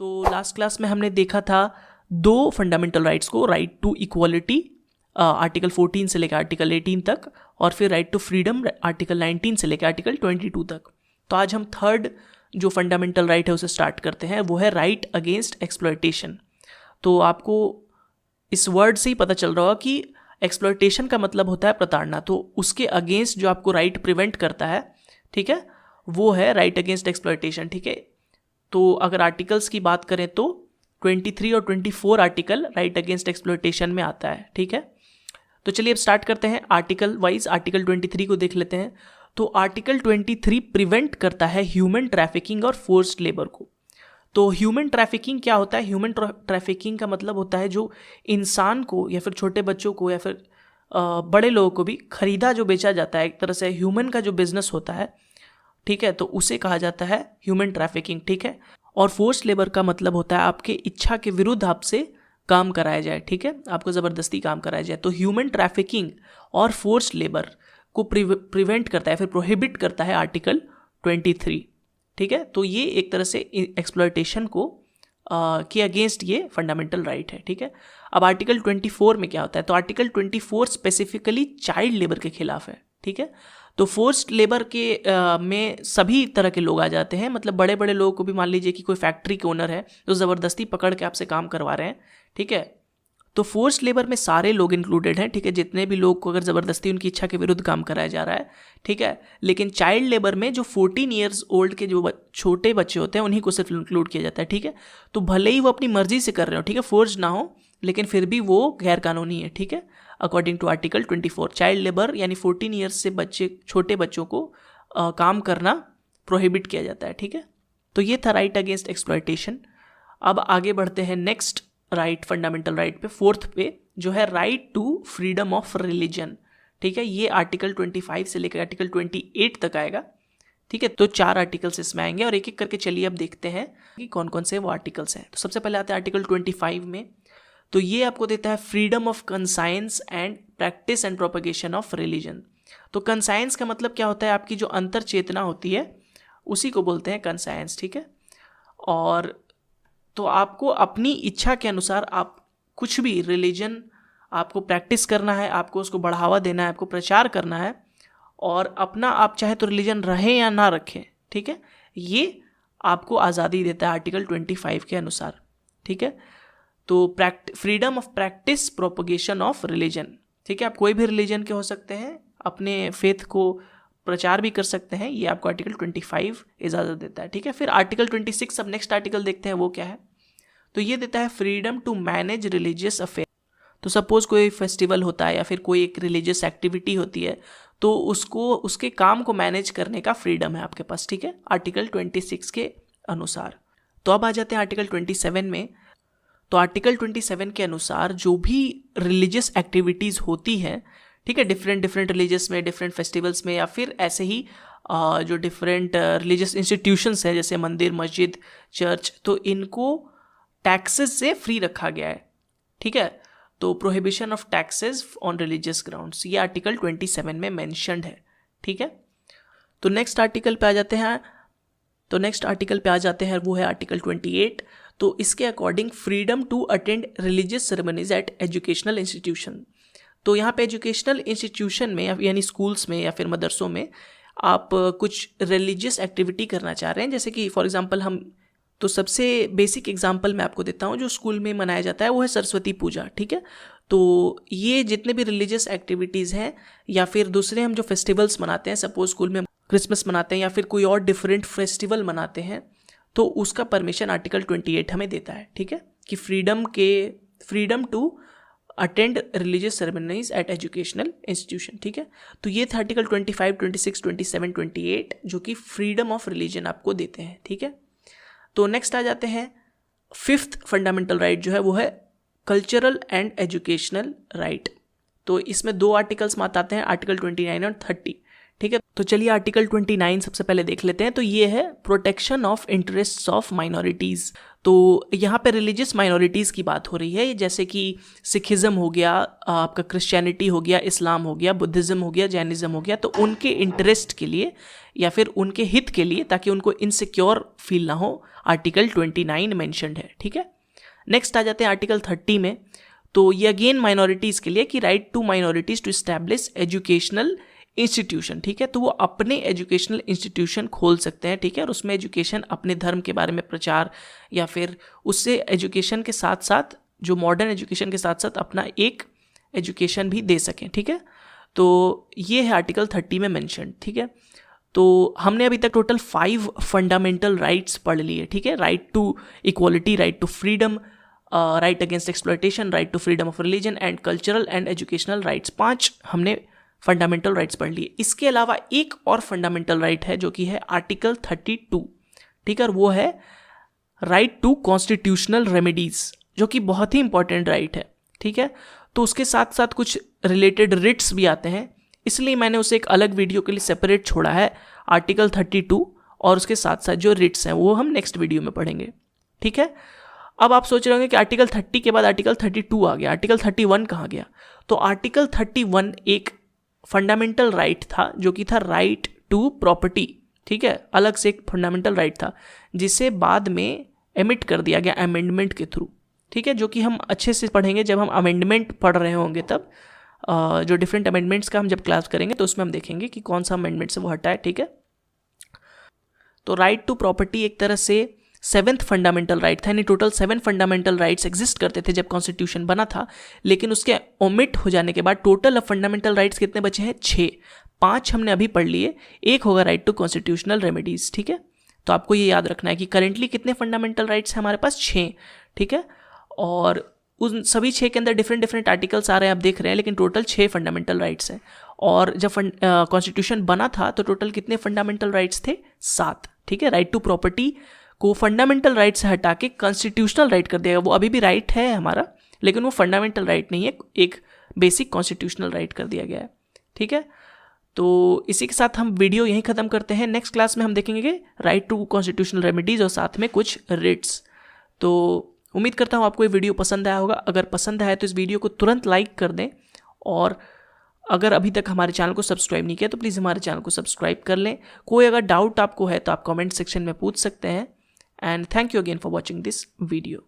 तो last class में हमने देखा था दो फंडामेंटल राइट्स को, राइट टू इक्वालिटी आर्टिकल 14 से लेकर आर्टिकल 18 तक, और फिर राइट टू फ्रीडम आर्टिकल 19 से लेकर आर्टिकल 22 तक। तो आज हम थर्ड जो फंडामेंटल राइट है उसे स्टार्ट करते हैं, वो है राइट अगेंस्ट एक्सप्लॉयटेशन। तो आपको इस वर्ड से ही पता चल रहा होगा कि एक्सप्लॉयटेशन का मतलब होता है प्रताड़ना, तो उसके अगेंस्ट जो आपको राइट प्रिवेंट करता है, ठीक है, वो है राइट अगेंस्ट एक्सप्लॉयटेशन। ठीक है, तो अगर आर्टिकल्स की बात करें तो 23 और 24 आर्टिकल राइट अगेंस्ट एक्सप्लॉयटेशन में आता है। ठीक है, तो चलिए अब स्टार्ट करते हैं आर्टिकल वाइज। आर्टिकल 23 को देख लेते हैं। तो आर्टिकल 23 प्रिवेंट करता है ह्यूमन ट्रैफिकिंग और फोर्स्ड लेबर को। तो ह्यूमन ट्रैफिकिंग क्या होता है? ह्यूमन ट्रैफिकिंग का मतलब होता है जो इंसान को या फिर छोटे बच्चों को या फिर बड़े लोगों को भी खरीदा जो बेचा जाता है, एक तरह से ह्यूमन का जो बिजनेस होता है, ठीक है, तो उसे कहा जाता है ह्यूमन ट्रैफिकिंग। ठीक है, और फोर्स्ड लेबर का मतलब होता है आपके इच्छा के विरुद्ध आपसे काम कराया जाए, ठीक है, आपको ज़बरदस्ती काम कराया जाए। तो ह्यूमन ट्रैफिकिंग और फोर्स्ड लेबर को प्रिवेंट करता है, फिर प्रोहिबिट करता है आर्टिकल 23। ठीक है, तो ये एक तरह से एक्सप्लॉयटेशन को के अगेंस्ट ये फंडामेंटल राइट है। ठीक है, अब आर्टिकल 24 में क्या होता है? तो आर्टिकल 24 स्पेसिफिकली चाइल्ड लेबर के खिलाफ है। ठीक है, तो फोर्स्ड लेबर के में सभी तरह के लोग आ जाते हैं, मतलब बड़े बड़े लोगों को भी, मान लीजिए कि कोई फैक्ट्री के ओनर है तो ज़बरदस्ती पकड़ के आपसे काम करवा रहे हैं। ठीक है, तो फोर्स्ड लेबर में सारे लोग इंक्लूडेड हैं। ठीक है, जितने भी लोग को अगर ज़बरदस्ती उनकी इच्छा के विरुद्ध काम कराया जा रहा है। ठीक है, लेकिन चाइल्ड लेबर में जो 14 ईयर्स ओल्ड के जो छोटे बच्चे होते हैं उन्हीं को सिर्फ इंक्लूड किया जाता है। ठीक है, तो भले ही वो अपनी मर्जी से कर रहे हो, ठीक है, फोर्स्ड ना हो, लेकिन फिर भी वो गैर कानूनी है। ठीक है, according to article 24 child labour यानी 14 ईयर्स से छोटे बच्चों को काम करना प्रोहिबिट किया जाता है। ठीक है, तो ये था राइट अगेंस्ट एक्सप्लॉयटेशन। अब आगे बढ़ते हैं नेक्स्ट राइट, फंडामेंटल राइट पे, फोर्थ पे, जो है right to freedom of religion. ठीक है, ये आर्टिकल 25 से लेकर आर्टिकल 28 तक आएगा। ठीक है, तो 4 आर्टिकल्स इसमें आएंगे और एक एक करके चलिए अब देखते हैं कि कौन कौन से वो आर्टिकल्स हैं। तो सबसे पहले आते हैं आर्टिकल 25 में। तो ये आपको देता है freedom of conscience and practice and propagation of religion. तो कंसाइंस का मतलब क्या होता है? आपकी जो अंतर चेतना होती है उसी को बोलते हैं कंसाइंस। ठीक है, और तो आपको अपनी इच्छा के अनुसार आप कुछ भी रिलीजन आपको प्रैक्टिस करना है, आपको उसको बढ़ावा देना है, आपको प्रचार करना है, और अपना आप चाहे तो रिलीजन रखें या ना रखें। ठीक है, ये आपको आज़ादी देता है आर्टिकल 25 के अनुसार। ठीक है, तो freedom of practice propagation of religion. ठीक है, आप कोई भी रिलीजन के हो सकते हैं, अपने फेथ को प्रचार भी कर सकते हैं, ये आपको आर्टिकल 25 इजाज़त देता है। ठीक है, फिर आर्टिकल 26, अब नेक्स्ट आर्टिकल देखते हैं वो क्या है। तो ये देता है freedom to manage religious affair. तो सपोज कोई फेस्टिवल होता है या फिर कोई एक रिलीजियस एक्टिविटी होती है, तो उसको उसके काम को मैनेज करने का फ्रीडम है आपके पास। ठीक है, आर्टिकल 26 के अनुसार। तो अब आ जाते हैं आर्टिकल 27 में। तो आर्टिकल 27 के अनुसार जो भी रिलीजियस एक्टिविटीज़ होती हैं, ठीक है, डिफरेंट रिलीजियस में, डिफरेंट फेस्टिवल्स में, या फिर ऐसे ही जो डिफरेंट रिलीजियस इंस्टीट्यूशंस हैं जैसे मंदिर, मस्जिद, चर्च, तो इनको टैक्सेस से फ्री रखा गया है। ठीक है, तो prohibition of taxes on religious grounds, ये आर्टिकल 27 में मेंशन्ड है। ठीक है, तो नेक्स्ट आर्टिकल पे आ जाते हैं। वो है आर्टिकल 28। तो इसके according freedom to attend religious ceremonies at educational institution. तो यहाँ पे एजुकेशनल इंस्टीट्यूशन में यानी स्कूल्स में या फिर मदरसों में आप कुछ रिलीजियस एक्टिविटी करना चाह रहे हैं, जैसे कि फॉर एग्जांपल तो सबसे बेसिक एग्जांपल मैं आपको देता हूँ जो स्कूल में मनाया जाता है, वो है सरस्वती पूजा। ठीक है, तो ये जितने भी रिलीजियस एक्टिविटीज़ हैं या फिर दूसरे हम जो फेस्टिवल्स मनाते हैं, सपोज स्कूल में क्रिसमस मनाते हैं या फिर कोई और डिफरेंट फेस्टिवल मनाते हैं, तो उसका परमिशन आर्टिकल 28 हमें देता है। ठीक है, कि freedom to attend religious ceremonies at educational institution. ठीक है, तो ये था आर्टिकल 25, 26, 27, 28 जो कि फ्रीडम ऑफ रिलीजन आपको देते हैं। ठीक है, तो नेक्स्ट आ जाते हैं फिफ्थ फंडामेंटल राइट, जो है वो है कल्चरल एंड एजुकेशनल राइट। तो इसमें 2 आर्टिकल्स मात आते हैं, आर्टिकल 29 और 30। ठीक है। तो चलिए आर्टिकल 29 सबसे पहले देख लेते हैं। तो ये है protection of interests of minorities. तो यहाँ पे रिलीजियस माइनॉरिटीज़ की बात हो रही है, जैसे कि सिखिज़म हो गया, आपका क्रिश्चियनिटी हो गया, इस्लाम हो गया, बुद्धिज़्म हो गया, जैनिज़्म हो गया। तो उनके इंटरेस्ट के लिए या फिर उनके हित के लिए, ताकि उनको इनसिक्योर फील ना हो, आर्टिकल 29 मेंशन्ड है। ठीक है। नेक्स्ट आ जाते हैं आर्टिकल 30 में। तो ये अगेन माइनॉरिटीज़ के लिए कि right to minorities to establish educational institution. ठीक है। तो वो अपने एजुकेशनल इंस्टीट्यूशन खोल सकते हैं। ठीक है। और उसमें एजुकेशन अपने धर्म के बारे में प्रचार या फिर उससे एजुकेशन के साथ साथ, जो मॉडर्न एजुकेशन के साथ साथ अपना एक एजुकेशन भी दे सकें। ठीक है। तो ये है आर्टिकल 30 में मेंशन। ठीक है। तो हमने अभी तक टोटल 5 फंडामेंटल राइट्स पढ़ लिए। ठीक है। Right to equality, right to freedom, right against exploitation, right to freedom of religion and cultural and educational rights. 5 हमने फंडामेंटल राइट्स पढ़ लिए। इसके अलावा एक और फंडामेंटल राइट है जो कि है आर्टिकल 32। ठीक है। और वो है राइट टू कॉन्स्टिट्यूशनल रेमेडीज, जो कि बहुत ही इंपॉर्टेंट राइट है। ठीक है। तो उसके साथ साथ कुछ रिलेटेड रिट्स भी आते हैं, इसलिए मैंने उसे एक अलग वीडियो के लिए सेपरेट छोड़ा है, आर्टिकल 32 और उसके साथ साथ जो रिट्स हैं वो हम नेक्स्ट वीडियो में पढ़ेंगे। ठीक है। अब आप सोच रहे होंगे कि आर्टिकल 30 के बाद आर्टिकल 32 आ गया, आर्टिकल 31 कहाँ गया? तो आर्टिकल 31 एक फंडामेंटल राइट था जो कि था राइट टू प्रॉपर्टी। ठीक है। अलग से एक फंडामेंटल राइट था जिसे बाद में एमिट कर दिया गया अमेंडमेंट के थ्रू। ठीक है। जो कि हम अच्छे से पढ़ेंगे जब हम अमेंडमेंट पढ़ रहे होंगे, तब जो डिफरेंट अमेंडमेंट्स का हम जब क्लास करेंगे तो उसमें हम देखेंगे कि कौन सा अमेंडमेंट से वो हटा है। ठीक है। तो राइट टू प्रॉपर्टी एक तरह से 7th फंडामेंटल राइट था। यानी टोटल 7 फंडामेंटल राइट्स एग्जिस्ट करते थे जब कॉन्स्टिट्यूशन बना था, लेकिन उसके ओमिट हो जाने के बाद टोटल अब फंडामेंटल राइट्स कितने बचे हैं? 6। 5 हमने अभी पढ़ लिए, एक होगा राइट टू कॉन्स्टिट्यूशनल रेमेडीज। ठीक है। तो आपको ये याद रखना है कि करेंटली कितने फंडामेंटल राइट्स हैं हमारे पास? 6। ठीक है। और उन सभी 6 के अंदर डिफरेंट डिफरेंट आर्टिकल्स आ रहे हैं, आप देख रहे हैं, लेकिन टोटल 6 फंडामेंटल राइट्स हैं। और जब कॉन्स्टिट्यूशन बना था तो टोटल कितने फंडामेंटल राइट्स थे? 7। ठीक है। राइट टू प्रॉपर्टी को फंडामेंटल राइट से हटा के कॉन्स्टिट्यूशनल राइट कर दिया। वो अभी भी राइट है हमारा, लेकिन वो फंडामेंटल राइट नहीं है, एक बेसिक कॉन्स्टिट्यूशनल राइट कर दिया गया है। ठीक है। तो इसी के साथ हम वीडियो यहीं ख़त्म करते हैं। नेक्स्ट क्लास में हम देखेंगे राइट टू कॉन्स्टिट्यूशनल रेमेडीज और साथ में कुछ रिट्स। तो उम्मीद करता हूँ आपको ये वीडियो पसंद आया होगा। अगर पसंद आया तो इस वीडियो को तुरंत लाइक कर दें, और अगर अभी तक हमारे चैनल को सब्सक्राइब नहीं किया तो प्लीज़ हमारे चैनल को सब्सक्राइब कर लें। कोई अगर डाउट आपको है तो आप कमेंट सेक्शन में पूछ सकते हैं। And thank you again for watching this video.